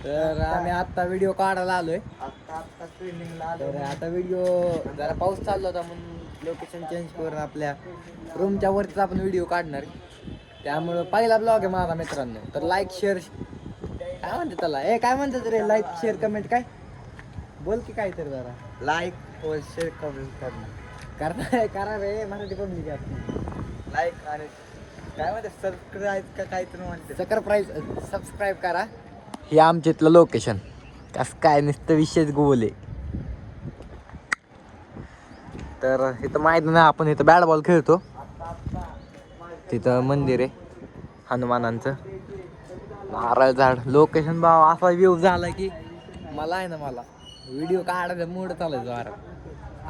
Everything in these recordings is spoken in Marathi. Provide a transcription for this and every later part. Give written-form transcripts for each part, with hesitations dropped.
तर आम्ही आता व्हिडिओ काढायला आलोय. आता ट्रेनिंगला आलो. तर आता व्हिडिओ जरा पाऊस चालला होता म्हणून लोकेशन चेंज करून आपल्या रूमच्या वरतीच आपण व्हिडिओ काढणार आहे. त्यामुळं पहिला ब्लॉग आहे माझा मित्रांनो. तर लाईक शेअर काय म्हणते त्याला काय म्हणतात रे लाईक शेअर कमेंट काय बोल की काय तर जरा लाईक व शेअर कमेंट करणं करा रे मराठी पब्लिक आहे. लाईक आणि काय म्हणते सबस्क्राईब का काहीतरी म्हणते सबस्क्राईब करा. हे आमच्या इथलं लोकेशन कसं काय नुसतं विशेष गोल आहे. तर इथं माहित नाही आपण इथं बॅट बॉल खेळतो. तिथं मंदिर आहे हनुमानांचं. नारळ झाड लोकेशन भाव असा व्ह्यू झाला की मला व्हिडिओ काढायचा मूड चालायचं वारा.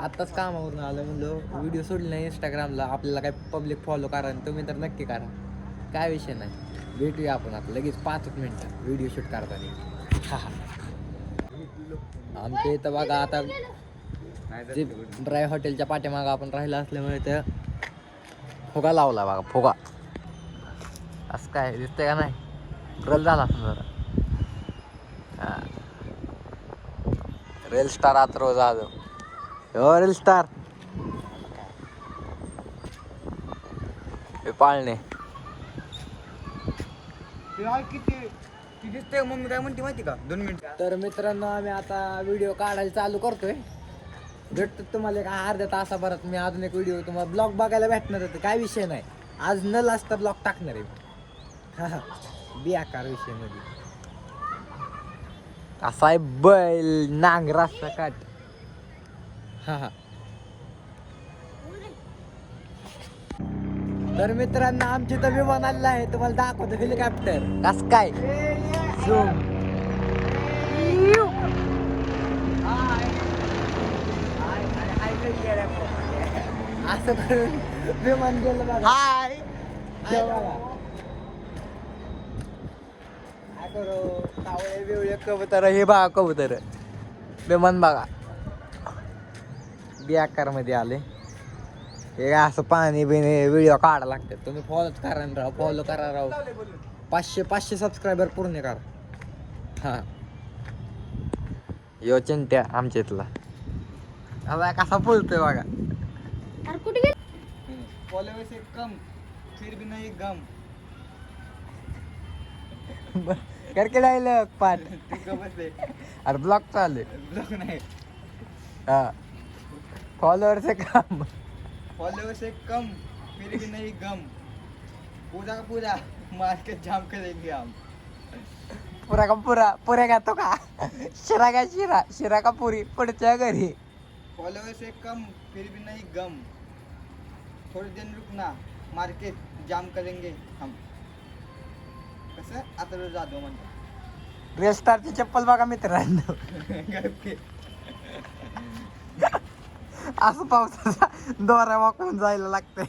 आत्ताच कामावरून आलं म्हणलं व्हिडिओ सोडले नाही इंस्टाग्रामला. आपल्याला काय पब्लिक फॉलो करा आणि तुम्ही तर नक्की करा. काय विषय नाही. भेटूया आपण आता लगेच 5 मिनिटं व्हिडिओ शूट करताना. आमच्या इथं बघा आता जे ड्राय हॉटेलच्या पाठीमागं आपण राहिलं असल्यामुळे तर फुगा लावला बघा फुगा. असं काय दिसतंय का नाही. रल झाला असं जरा रेल स्टार आत्रो जाधव. हो रेल स्टार हे पाळणे किती दिसते मम्मी काय म्हणते माहिती का 2 मिनिट. तर मित्रांनो आम्ही आता व्हिडिओ काढायला चालू करतोय. भेटतो तुम्हाला एक अर्ध्या तासाभरात. मी अजून एक व्हिडिओ तुम्हाला ब्लॉग बघायला भेटणार होते. काय विषय नाही. आज न लाजता ब्लॉग टाकणार आहे. बेकार विषय मध्ये असा आहे बैल नांगरा सकाट. तर मित्रांनो आमची तर विमान आलेलं आहे. तुम्हाला दाखवतो हेलिकॉप्टर कस काय झूम. असं करून विमान गेलं बघा. हाय कावळे बिवळे कबूतर हे बघा कबूतर विमान बघा बेकार मध्ये आले. हे असं पाणी बिणी व्हिडिओ काढायला लागतात. तुम्ही फॉलोच करा राव. फॉलो करा राव. 500 सबस्क्रायबर पूर्ण करा. यो चिंट्या आमच्या इथला आता कसा बोलतोय बघा. फॉलोअर्स एक कम फिर भी नहीं गम. करके डायलॉग पाठ. अरे ब्लॉग चालू ब्लॉग नाही. हा फॉलोअर्स काम. फॉलोअर्स एक कम फिर भी नहीं गम. पूरा का पूरा मार्केट जाम करेंगे हम. पुरा का पुऱ्या का तो का शिरा का शिरा का पुरी पुढच्या घरी. फॉलोअर्स एक कम फिर भी नहीं गम. थोड़ी दिन रुकना मार्केट जाम करेंगे हम. कसं आता जाधव म्हणतो. रेल स्टारची चप्पल बघा मित्रांनो. असं पावसाचा दोरा वाकून जायला लागतंय.